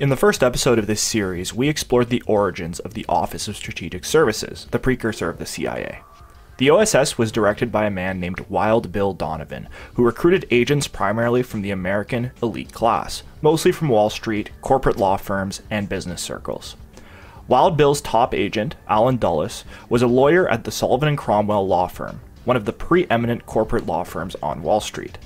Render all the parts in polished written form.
In the first episode of this series, we explored the origins of the Office of Strategic Services, the precursor of the CIA. The OSS was directed by a man named Wild Bill Donovan, who recruited agents primarily from the American elite class, mostly from Wall Street, corporate law firms, and business circles. Wild Bill's top agent, Alъn Dulles, was a lawyer at the Sullivan & Cromwell law firm, one of the preeminent corporate law firms on Wall Street.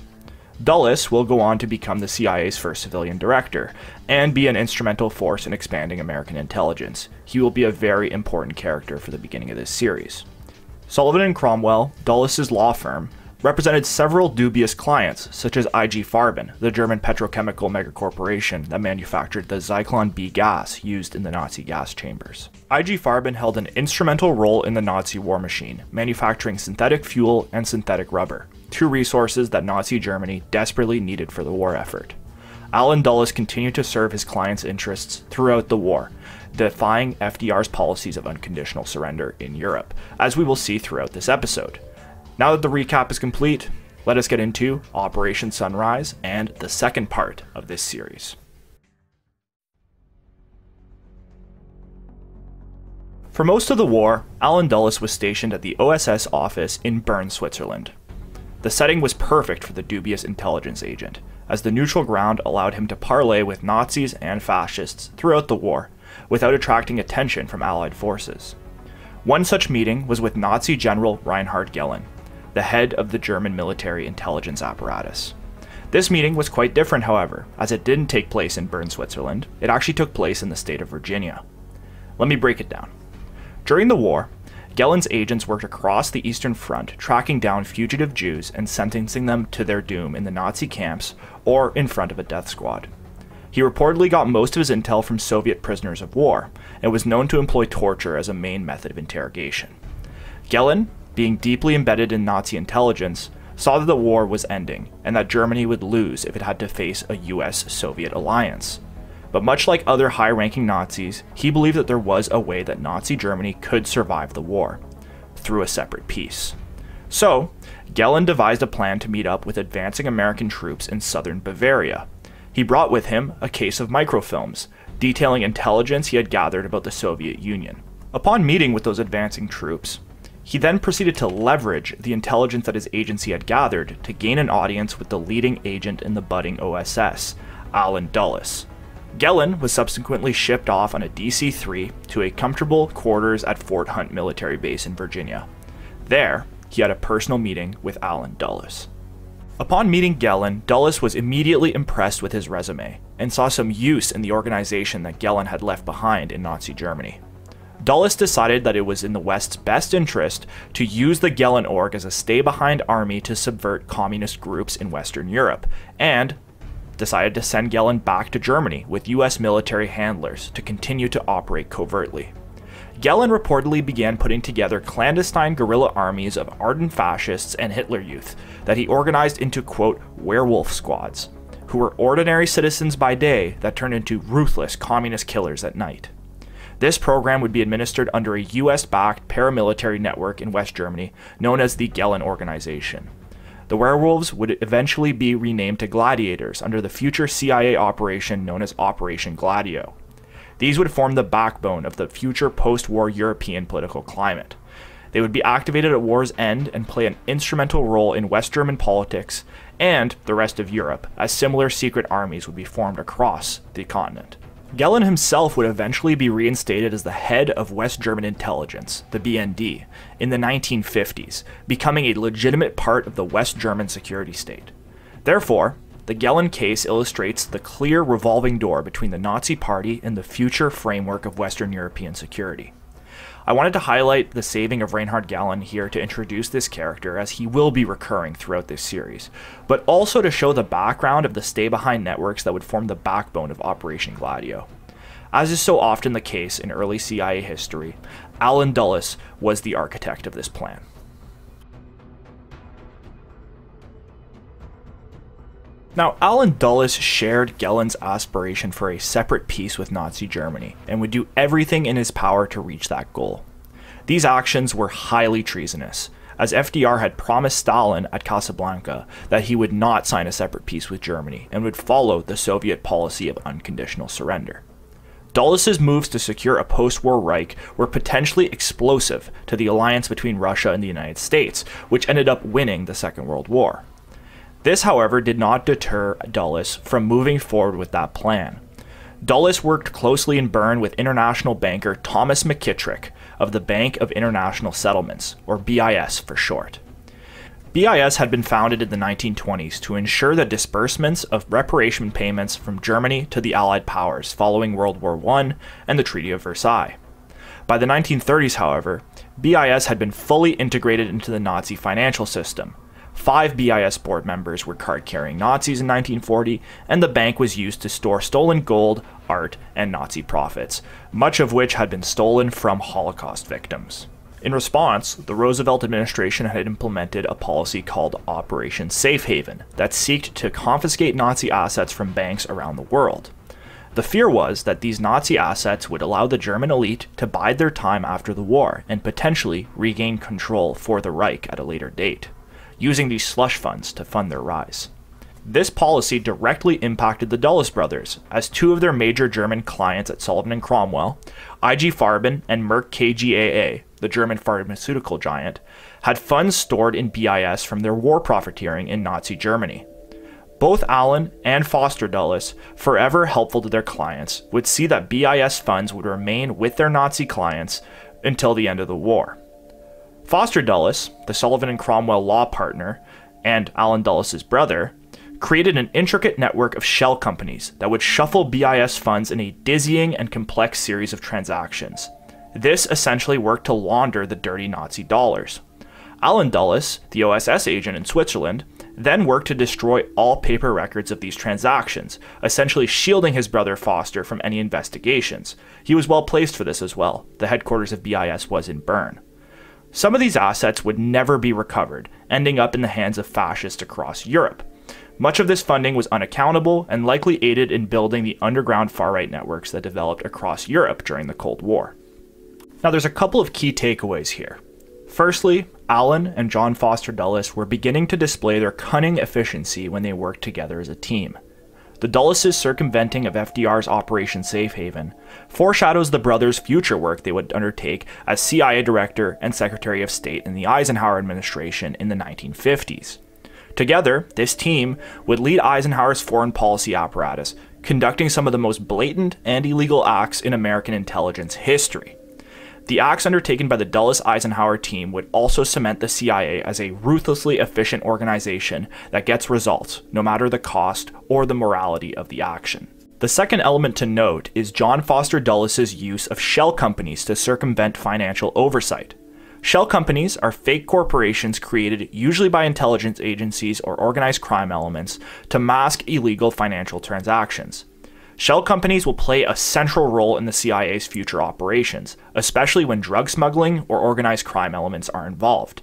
Dulles will go on to become the CIA's first civilian director, and be an instrumental force in expanding American intelligence. He will be a very important character for the beginning of this series. Sullivan & Cromwell, Dulles' law firm, represented several dubious clients, such as IG Farben, the German petrochemical megacorporation that manufactured the Zyklon B gas used in the Nazi gas chambers. IG Farben held an instrumental role in the Nazi war machine, manufacturing synthetic fuel and synthetic rubber, two resources that Nazi Germany desperately needed for the war effort. Alъn Dulles continued to serve his clients' interests throughout the war, defying FDR's policies of unconditional surrender in Europe, as we will see throughout this episode. Now that the recap is complete, let us get into Operation Sunrise and the second part of this series. For most of the war, Alъn Dulles was stationed at the OSS office in Bern, Switzerland. The setting was perfect for the dubious intelligence agent, as the neutral ground allowed him to parley with Nazis and fascists throughout the war, without attracting attention from Allied forces. One such meeting was with Nazi General Reinhard Gehlen, the head of the German military intelligence apparatus. This meeting was quite different, however, as it didn't take place in Bern, Switzerland. It actually took place in the state of Virginia. Let me break it down. During the war, Gehlen's agents worked across the Eastern Front, tracking down fugitive Jews and sentencing them to their doom in the Nazi camps or in front of a death squad. He reportedly got most of his intel from Soviet prisoners of war, and was known to employ torture as a main method of interrogation. Gehlen, being deeply embedded in Nazi intelligence, saw that the war was ending, and that Germany would lose if it had to face a US-Soviet alliance. But much like other high-ranking Nazis, he believed that there was a way that Nazi Germany could survive the war, through a separate peace. So, Gehlen devised a plan to meet up with advancing American troops in southern Bavaria. He brought with him a case of microfilms, detailing intelligence he had gathered about the Soviet Union. Upon meeting with those advancing troops, he then proceeded to leverage the intelligence that his agency had gathered to gain an audience with the leading agent in the budding OSS, Alъn Dulles. Gehlen was subsequently shipped off on a DC-3 to a comfortable quarters at Fort Hunt military base in Virginia. There, he had a personal meeting with Alъn Dulles. Upon meeting Gehlen, Dulles was immediately impressed with his resume, and saw some use in the organization that Gehlen had left behind in Nazi Germany. Dulles decided that it was in the West's best interest to use the Gehlen org as a stay-behind army to subvert communist groups in Western Europe, and decided to send Gehlen back to Germany with US military handlers to continue to operate covertly. Gehlen reportedly began putting together clandestine guerrilla armies of ardent fascists and Hitler Youth that he organized into, quote, werewolf squads, who were ordinary citizens by day that turned into ruthless communist killers at night. This program would be administered under a US-backed paramilitary network in West Germany known as the Gehlen Organization. The werewolves would eventually be renamed to gladiators under the future CIA operation known as Operation Gladio. These would form the backbone of the future post-war European political climate. They would be activated at war's end and play an instrumental role in West German politics and the rest of Europe, as similar secret armies would be formed across the continent. Gehlen himself would eventually be reinstated as the head of West German intelligence, the BND, in the 1950s, becoming a legitimate part of the West German security state. Therefore, the Gehlen case illustrates the clear revolving door between the Nazi Party and the future framework of Western European security. I wanted to highlight the saving of Reinhard Gehlen here to introduce this character, as he will be recurring throughout this series, but also to show the background of the stay-behind networks that would form the backbone of Operation Gladio. As is so often the case in early CIA history, Alъn Dulles was the architect of this plan. Now, Alъn Dulles shared Gehlen's aspiration for a separate peace with Nazi Germany, and would do everything in his power to reach that goal. These actions were highly treasonous, as FDR had promised Stalin at Casablanca that he would not sign a separate peace with Germany and would follow the Soviet policy of unconditional surrender. Dulles' moves to secure a post-war Reich were potentially explosive to the alliance between Russia and the United States, which ended up winning the Second World War. This, however, did not deter Dulles from moving forward with that plan. Dulles worked closely in Bern with international banker Thomas McKittrick of the Bank of International Settlements, or BIS for short. BIS had been founded in the 1920s to ensure the disbursements of reparation payments from Germany to the Allied powers following World War I and the Treaty of Versailles. By the 1930s, however, BIS had been fully integrated into the Nazi financial system. 5 BIS board members were card-carrying Nazis in 1940, and the bank was used to store stolen gold, art, and Nazi profits, much of which had been stolen from Holocaust victims. In response, the Roosevelt administration had implemented a policy called Operation Safe Haven that sought to confiscate Nazi assets from banks around the world. The fear was that these Nazi assets would allow the German elite to bide their time after the war and potentially regain control for the Reich at a later date, using these slush funds to fund their rise. This policy directly impacted the Dulles brothers, as 2 of their major German clients at Sullivan & Cromwell, IG Farben and Merck KGaA, the German pharmaceutical giant, had funds stored in BIS from their war profiteering in Nazi Germany. Both Allen and Foster Dulles, forever helpful to their clients, would see that BIS funds would remain with their Nazi clients until the end of the war. Foster Dulles, the Sullivan & Cromwell law partner, and Allen Dulles' brother, created an intricate network of shell companies that would shuffle BIS funds in a dizzying and complex series of transactions. This essentially worked to launder the dirty Nazi dollars. Allen Dulles, the OSS agent in Switzerland, then worked to destroy all paper records of these transactions, essentially shielding his brother Foster from any investigations. He was well placed for this as well. The headquarters of BIS was in Bern. Some of these assets would never be recovered, ending up in the hands of fascists across Europe. Much of this funding was unaccountable and likely aided in building the underground far-right networks that developed across Europe during the Cold War. Now, there's a couple of key takeaways here. Firstly, Allen and John Foster Dulles were beginning to display their cunning efficiency when they worked together as a team. The Dulles' circumventing of FDR's Operation Safe Haven foreshadows the brothers' future work they would undertake as CIA Director and Secretary of State in the Eisenhower administration in the 1950s. Together, this team would lead Eisenhower's foreign policy apparatus, conducting some of the most blatant and illegal acts in American intelligence history. The acts undertaken by the Dulles-Eisenhower team would also cement the CIA as a ruthlessly efficient organization that gets results, no matter the cost or the morality of the action. The second element to note is John Foster Dulles' use of shell companies to circumvent financial oversight. Shell companies are fake corporations created usually by intelligence agencies or organized crime elements to mask illegal financial transactions. Shell companies will play a central role in the CIA's future operations, especially when drug smuggling or organized crime elements are involved.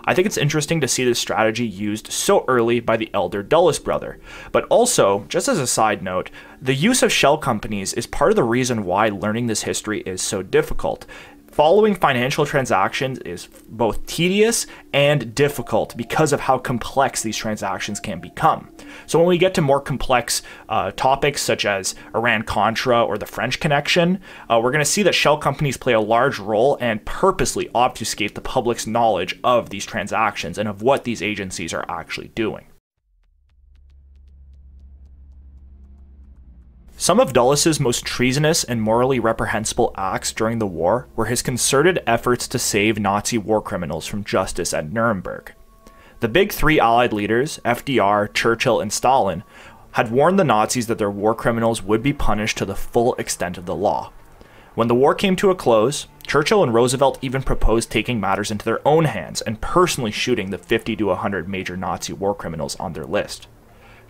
I think it's interesting to see this strategy used so early by the elder Dulles brother, but also, just as a side note, the use of shell companies is part of the reason why learning this history is so difficult. Following financial transactions is both tedious and difficult because of how complex these transactions can become. So when we get to more complex topics such as Iran-Contra or the French connection, we're going to see that shell companies play a large role and purposely obfuscate the public's knowledge of these transactions and of what these agencies are actually doing. Some of Dulles' most treasonous and morally reprehensible acts during the war were his concerted efforts to save Nazi war criminals from justice at Nuremberg. The big 3 Allied leaders, FDR, Churchill, and Stalin, had warned the Nazis that their war criminals would be punished to the full extent of the law. When the war came to a close, Churchill and Roosevelt even proposed taking matters into their own hands and personally shooting the 50 to 100 major Nazi war criminals on their list.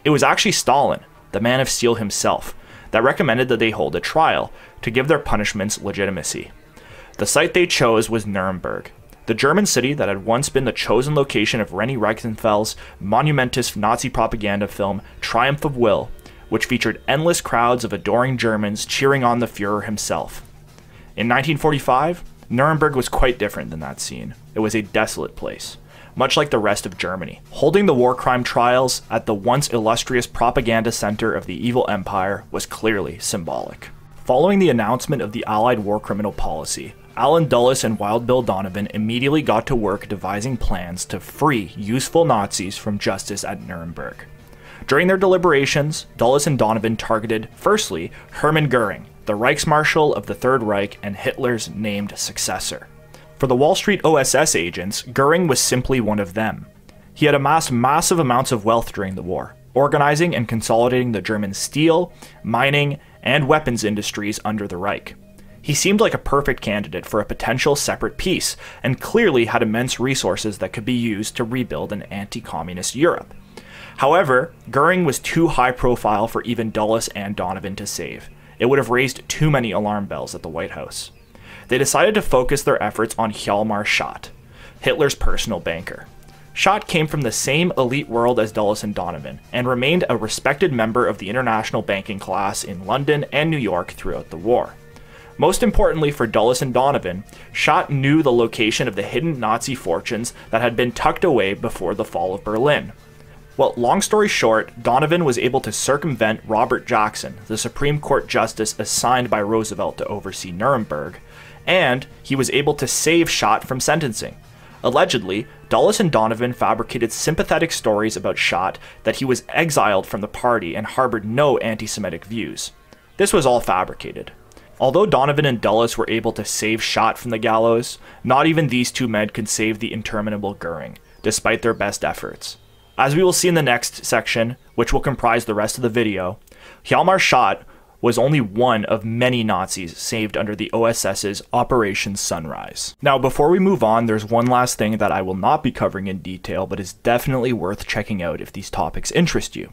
It was actually Stalin, the Man of Steel himself, that recommended that they hold a trial to give their punishments legitimacy. The site they chose was Nuremberg, the German city that had once been the chosen location of Leni Riefenstahl's monumentous Nazi propaganda film Triumph of Will, which featured endless crowds of adoring Germans cheering on the Führer himself. In 1945, Nuremberg was quite different than that scene. It was a desolate place. much like the rest of Germany. Holding the war crime trials at the once illustrious propaganda center of the evil empire was clearly symbolic. Following the announcement of the Allied war criminal policy, Alъn Dulles and Wild Bill Donovan immediately got to work devising plans to free useful Nazis from justice at Nuremberg. During their deliberations, Dulles and Donovan targeted, firstly, Hermann Göring, the Reichsmarshal of the Third Reich and Hitler's named successor. For the Wall Street OSS agents, Göring was simply one of them. He had amassed massive amounts of wealth during the war, organizing and consolidating the German steel, mining, and weapons industries under the Reich. He seemed like a perfect candidate for a potential separate peace, and clearly had immense resources that could be used to rebuild an anti-communist Europe. However, Göring was too high profile for even Dulles and Donovan to save. It would have raised too many alarm bells at the White House. They decided to focus their efforts on Hjalmar Schacht, Hitler's personal banker. Schacht came from the same elite world as Dulles and Donovan, and remained a respected member of the international banking class in London and New York throughout the war. Most importantly for Dulles and Donovan, Schacht knew the location of the hidden Nazi fortunes that had been tucked away before the fall of Berlin. Well, long story short, Donovan was able to circumvent Robert Jackson, the Supreme Court justice assigned by Roosevelt to oversee Nuremberg, and he was able to save Schacht from sentencing. Allegedly, Dulles and Donovan fabricated sympathetic stories about Schacht that he was exiled from the party and harbored no anti-Semitic views. This was all fabricated. Although Donovan and Dulles were able to save Schacht from the gallows, not even these two men could save the interminable Göring, despite their best efforts. As we will see in the next section, which will comprise the rest of the video, Hjalmar Schacht was only one of many Nazis saved under the OSS's Operation Sunrise. Now, before we move on, there's one last thing that I will not be covering in detail, but is definitely worth checking out if these topics interest you.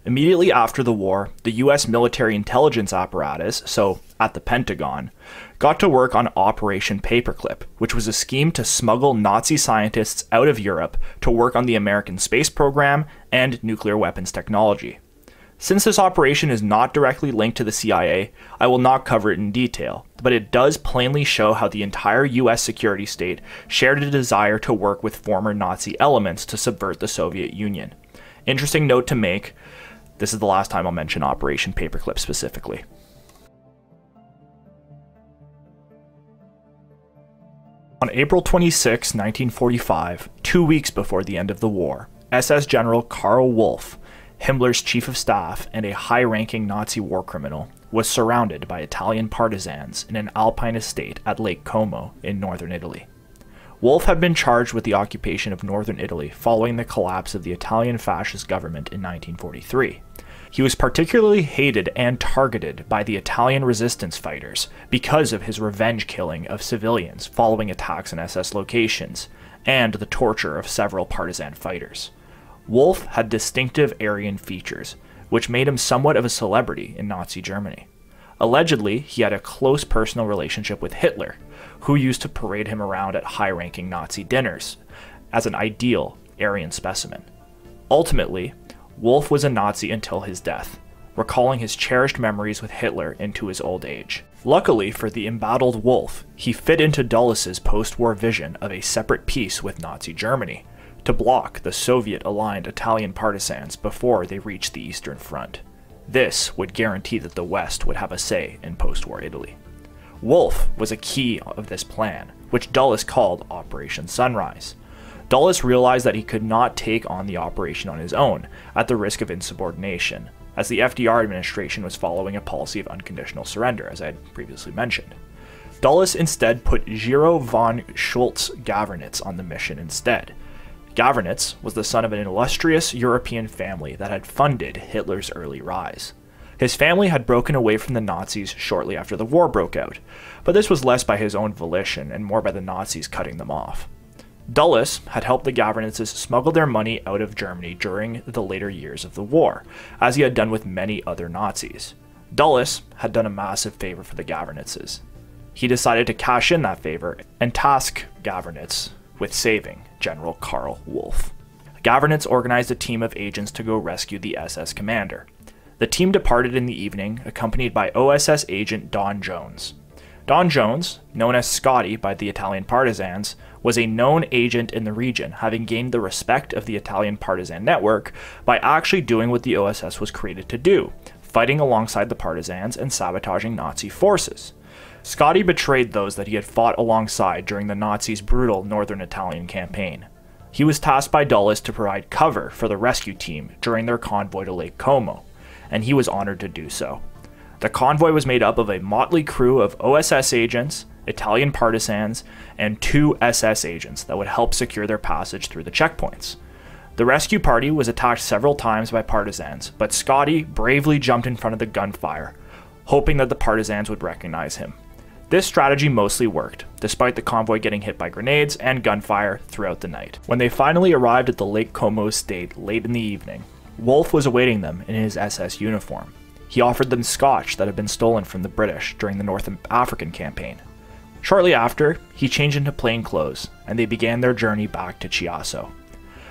Immediately after the war, the US military intelligence apparatus, so at the Pentagon, got to work on Operation Paperclip, which was a scheme to smuggle Nazi scientists out of Europe to work on the American space program and nuclear weapons technology. Since this operation is not directly linked to the CIA, I will not cover it in detail, but it does plainly show how the entire US security state shared a desire to work with former Nazi elements to subvert the Soviet Union. Interesting note to make, this is the last time I'll mention Operation Paperclip specifically. On April 26, 1945, 2 weeks before the end of the war, SS General Karl Wolff, Himmler's chief of staff and a high-ranking Nazi war criminal, was surrounded by Italian partisans in an alpine estate at Lake Como in northern Italy. Wolff had been charged with the occupation of northern Italy following the collapse of the Italian fascist government in 1943. He was particularly hated and targeted by the Italian resistance fighters because of his revenge killing of civilians following attacks on SS locations, and the torture of several partisan fighters. Wolff had distinctive Aryan features, which made him somewhat of a celebrity in Nazi Germany. Allegedly, he had a close personal relationship with Hitler, who used to parade him around at high-ranking Nazi dinners as an ideal Aryan specimen. Ultimately, Wolff was a Nazi until his death, recalling his cherished memories with Hitler into his old age. Luckily for the embattled Wolff, he fit into Dulles's post-war vision of a separate peace with Nazi Germany, to block the Soviet-aligned Italian partisans before they reached the Eastern Front. This would guarantee that the West would have a say in post-war Italy. Wolff was a key of this plan, which Dulles called Operation Sunrise. Dulles realized that he could not take on the operation on his own, at the risk of insubordination, as the FDR administration was following a policy of unconditional surrender, as I had previously mentioned. Dulles instead put Gero von Schultz-Gavernitz on the mission instead. Gavernitz was the son of an illustrious European family that had funded Hitler's early rise. His family had broken away from the Nazis shortly after the war broke out, but this was less by his own volition and more by the Nazis cutting them off. Dulles had helped the Gavernitzes smuggle their money out of Germany during the later years of the war, as he had done with many other Nazis. Dulles had done a massive favor for the Gavernitzes. He decided to cash in that favor and task Gavernitz with saving General Karl Wolff. Gavernitz organized a team of agents to go rescue the SS commander. The team departed in the evening, accompanied by OSS agent Don Jones. Don Jones, known as Scotty by the Italian partisans, was a known agent in the region, having gained the respect of the Italian partisan network by actually doing what the OSS was created to do, fighting alongside the partisans and sabotaging Nazi forces. Scotti betrayed those that he had fought alongside during the Nazis' brutal northern Italian campaign. He was tasked by Dulles to provide cover for the rescue team during their convoy to Lake Como, and he was honored to do so. The convoy was made up of a motley crew of OSS agents, Italian partisans, and 2 SS agents that would help secure their passage through the checkpoints. The rescue party was attacked several times by partisans, but Scotti bravely jumped in front of the gunfire, hoping that the partisans would recognize him. This strategy mostly worked, despite the convoy getting hit by grenades and gunfire throughout the night. When they finally arrived at the Lake Como estate late in the evening, Wolfe was awaiting them in his SS uniform. He offered them scotch that had been stolen from the British during the North African campaign. Shortly after, he changed into plain clothes, and they began their journey back to Chiasso.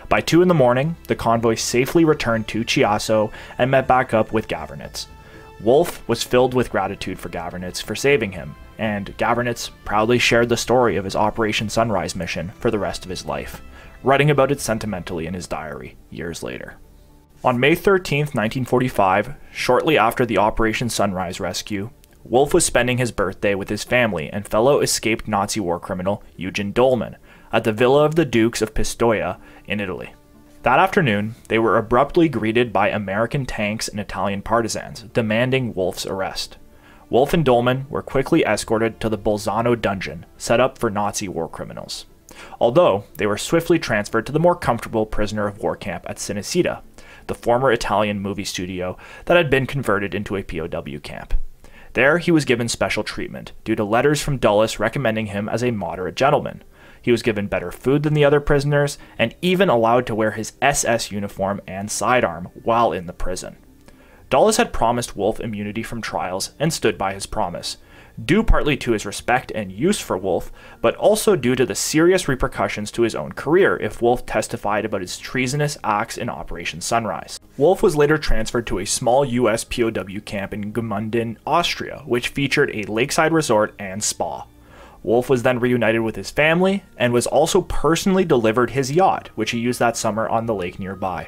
By 2 in the morning, the convoy safely returned to Chiasso and met back up with Gavernitz. Wolfe was filled with gratitude for Gavernitz for saving him, and Gavernitz proudly shared the story of his Operation Sunrise mission for the rest of his life, writing about it sentimentally in his diary years later. On May 13, 1945, shortly after the Operation Sunrise rescue, Wolfe was spending his birthday with his family and fellow escaped Nazi war criminal Eugen Dolman at the Villa of the Dukes of Pistoia in Italy. That afternoon, they were abruptly greeted by American tanks and Italian partisans, demanding Wolfe's arrest. Wolfe and Dolman were quickly escorted to the Bolzano dungeon, set up for Nazi war criminals. Although, they were swiftly transferred to the more comfortable prisoner of war camp at Cinecittà, the former Italian movie studio that had been converted into a POW camp. There, he was given special treatment, due to letters from Dulles recommending him as a moderate gentleman. He was given better food than the other prisoners, and even allowed to wear his SS uniform and sidearm while in the prison. Dulles had promised Wolfe immunity from trials and stood by his promise, due partly to his respect and use for Wolfe, but also due to the serious repercussions to his own career if Wolfe testified about his treasonous acts in Operation Sunrise. Wolfe was later transferred to a small US POW camp in Gmunden, Austria, which featured a lakeside resort and spa. Wolfe was then reunited with his family, and was also personally delivered his yacht, which he used that summer on the lake nearby.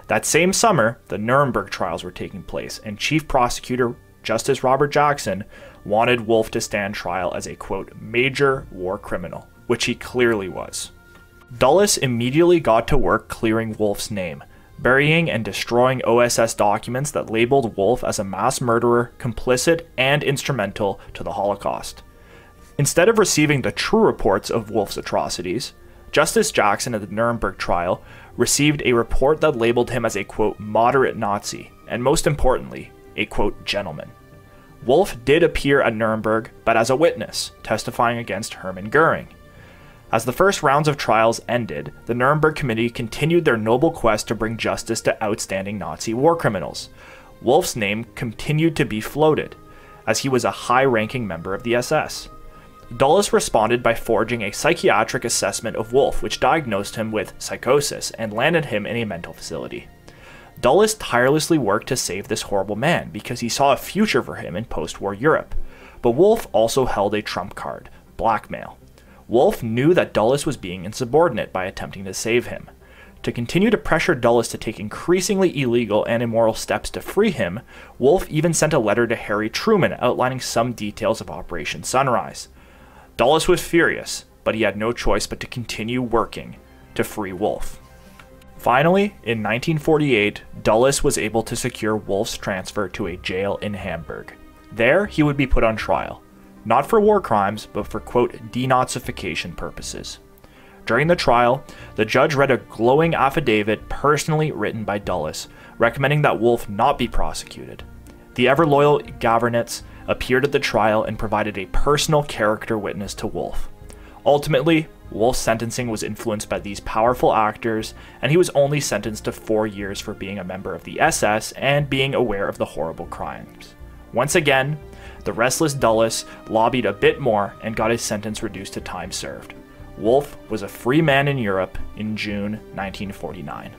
That same summer, the Nuremberg trials were taking place, and Chief Prosecutor Justice Robert Jackson wanted Wolfe to stand trial as a, quote, major war criminal, which he clearly was. Dulles immediately got to work clearing Wolfe's name, burying and destroying OSS documents that labeled Wolfe as a mass murderer, complicit, and instrumental to the Holocaust. Instead of receiving the true reports of Wolfe's atrocities, Justice Jackson at the Nuremberg trial received a report that labeled him as a, quote, moderate Nazi, and most importantly, a, quote, gentleman. Wolfe did appear at Nuremberg, but as a witness, testifying against Hermann Göring. As the first rounds of trials ended, the Nuremberg Committee continued their noble quest to bring justice to outstanding Nazi war criminals. Wolfe's name continued to be floated, as he was a high-ranking member of the SS. Dulles responded by forging a psychiatric assessment of Wolfe, which diagnosed him with psychosis and landed him in a mental facility. Dulles tirelessly worked to save this horrible man because he saw a future for him in post-war Europe. But Wolfe also held a trump card: blackmail. Wolfe knew that Dulles was being insubordinate by attempting to save him. To continue to pressure Dulles to take increasingly illegal and immoral steps to free him, Wolfe even sent a letter to Harry Truman outlining some details of Operation Sunrise. Dulles was furious, but he had no choice but to continue working to free Wolfe. Finally, in 1948, Dulles was able to secure Wolfe's transfer to a jail in Hamburg. There, he would be put on trial, not for war crimes, but for, quote, denazification purposes. During the trial, the judge read a glowing affidavit personally written by Dulles, recommending that Wolfe not be prosecuted. The ever-loyal Gavernitz appeared at the trial and provided a personal character witness to Wolfe. Ultimately, Wolfe's sentencing was influenced by these powerful actors, and he was only sentenced to 4 years for being a member of the SS and being aware of the horrible crimes. Once again, the restless Dulles lobbied a bit more and got his sentence reduced to time served. Wolfe was a free man in Europe in June 1949.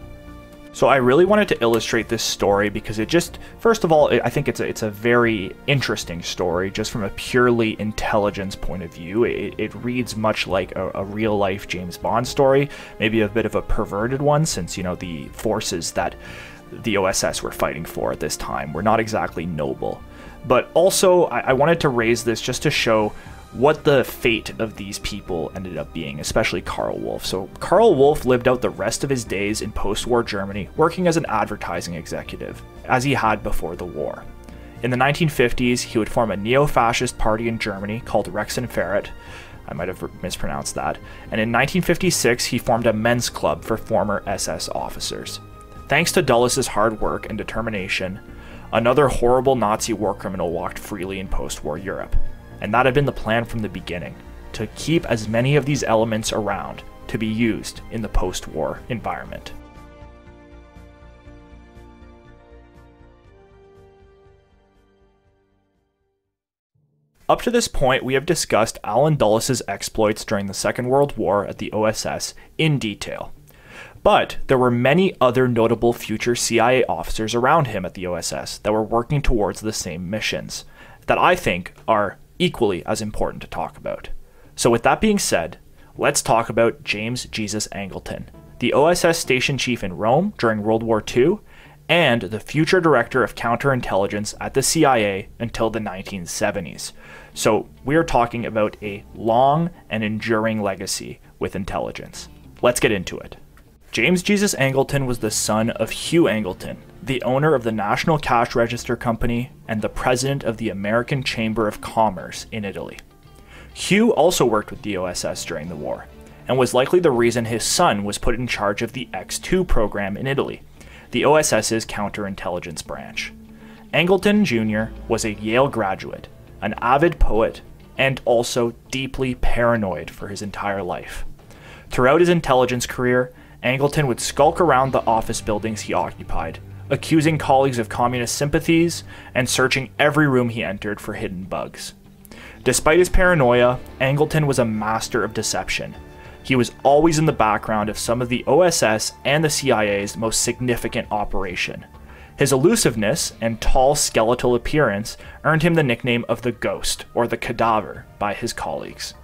So I really wanted to illustrate this story because it just, first of all, I think it's a very interesting story just from a purely intelligence point of view. It reads much like a real-life James Bond story, maybe a bit of a perverted one since, you know, the forces that the OSS were fighting for at this time were not exactly noble. But also, I wanted to raise this just to show what the fate of these people ended up being, especially Karl Wolff. So Karl Wolff lived out the rest of his days in post-war Germany, working as an advertising executive, as he had before the war. In the 1950s, he would form a neo-fascist party in Germany called Ferret. I might have mispronounced that. And in 1956, he formed a men's club for former SS officers. Thanks to Dulles' hard work and determination, another horrible Nazi war criminal walked freely in post-war Europe. And that had been the plan from the beginning, to keep as many of these elements around to be used in the post-war environment. Up to this point, we have discussed Alъn Dulles' exploits during the Second World War at the OSS in detail. But there were many other notable future CIA officers around him at the OSS that were working towards the same missions, that I think are equally as important to talk about. So with that being said, let's talk about James Jesus Angleton, the OSS station chief in Rome during World War II, and the future director of counterintelligence at the CIA until the 1970s. So we're talking about a long and enduring legacy with intelligence. Let's get into it. James Jesus Angleton was the son of Hugh Angleton, the owner of the National Cash Register Company and the president of the American Chamber of Commerce in Italy. Hugh also worked with the OSS during the war, and was likely the reason his son was put in charge of the X2 program in Italy, the OSS's counterintelligence branch. Angleton Jr. was a Yale graduate, an avid poet, and also deeply paranoid for his entire life. Throughout his intelligence career, Angleton would skulk around the office buildings he occupied, accusing colleagues of communist sympathies and searching every room he entered for hidden bugs. Despite his paranoia, Angleton was a master of deception. He was always in the background of some of the OSS and the CIA's most significant operation. His elusiveness and tall skeletal appearance earned him the nickname of the Ghost, or the Cadaver, by his colleagues.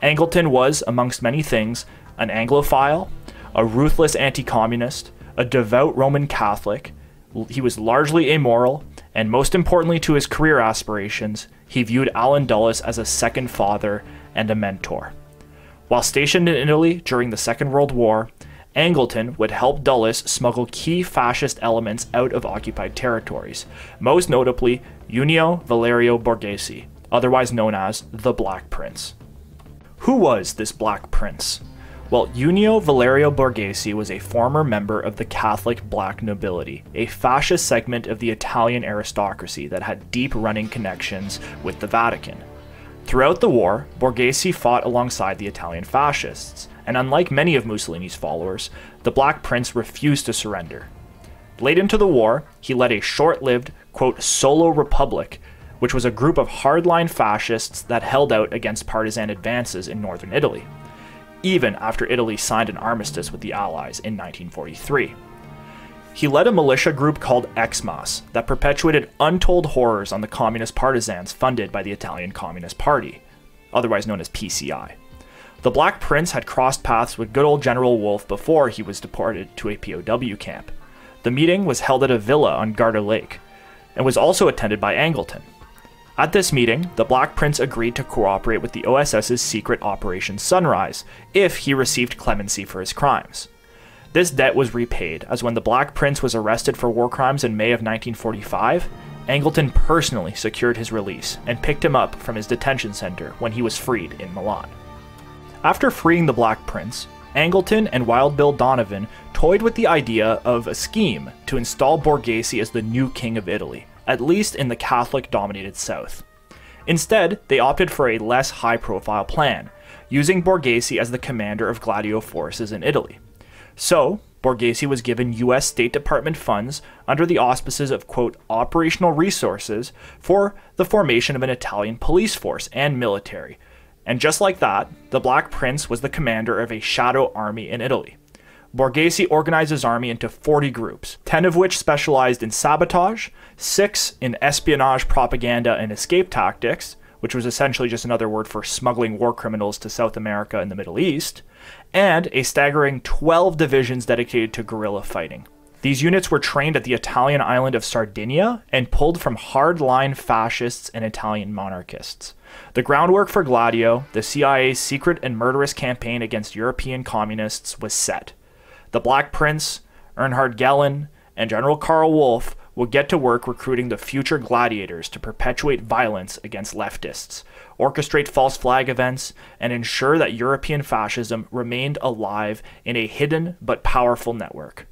Angleton was, amongst many things, an Anglophile, a ruthless anti-communist, a devout Roman Catholic. He was largely amoral, and most importantly to his career aspirations, he viewed Alъn Dulles as a second father and a mentor. While stationed in Italy during the Second World War, Angleton would help Dulles smuggle key fascist elements out of occupied territories, most notably Junio Valerio Borghese, otherwise known as the Black Prince. Who was this Black Prince? Well, Junio Valerio Borghese was a former member of the Catholic black nobility, a fascist segment of the Italian aristocracy that had deep running connections with the Vatican. Throughout the war, Borghese fought alongside the Italian fascists, and unlike many of Mussolini's followers, the Black Prince refused to surrender. Late into the war, he led a short-lived, quote, solo republic, which was a group of hardline fascists that held out against partisan advances in northern Italy, even after Italy signed an armistice with the Allies in 1943. He led a militia group called Xmas that perpetuated untold horrors on the communist partisans funded by the Italian Communist Party, otherwise known as PCI. The Black Prince had crossed paths with good old General Wolff before he was deported to a POW camp. The meeting was held at a villa on Garda Lake, and was also attended by Angleton. At this meeting, the Black Prince agreed to cooperate with the OSS's secret Operation Sunrise if he received clemency for his crimes. This debt was repaid, as when the Black Prince was arrested for war crimes in May of 1945, Angleton personally secured his release and picked him up from his detention center when he was freed in Milan. After freeing the Black Prince, Angleton and Wild Bill Donovan toyed with the idea of a scheme to install Borghese as the new king of Italy, at least in the Catholic-dominated South. Instead, they opted for a less high-profile plan, using Borghese as the commander of Gladio forces in Italy. So, Borghese was given US State Department funds under the auspices of, quote, operational resources for the formation of an Italian police force and military. And just like that, the Black Prince was the commander of a shadow army in Italy. Borghese organized his army into 40 groups, 10 of which specialized in sabotage, 6 in espionage, propaganda, and escape tactics, which was essentially just another word for smuggling war criminals to South America and the Middle East, and a staggering 12 divisions dedicated to guerrilla fighting. These units were trained at the Italian island of Sardinia and pulled from hardline fascists and Italian monarchists. The groundwork for Gladio, the CIA's secret and murderous campaign against European communists, was set. The Black Prince, Earnhard Gehlen, and General Karl Wolff would get to work recruiting the future gladiators to perpetuate violence against leftists, orchestrate false flag events, and ensure that European fascism remained alive in a hidden but powerful network.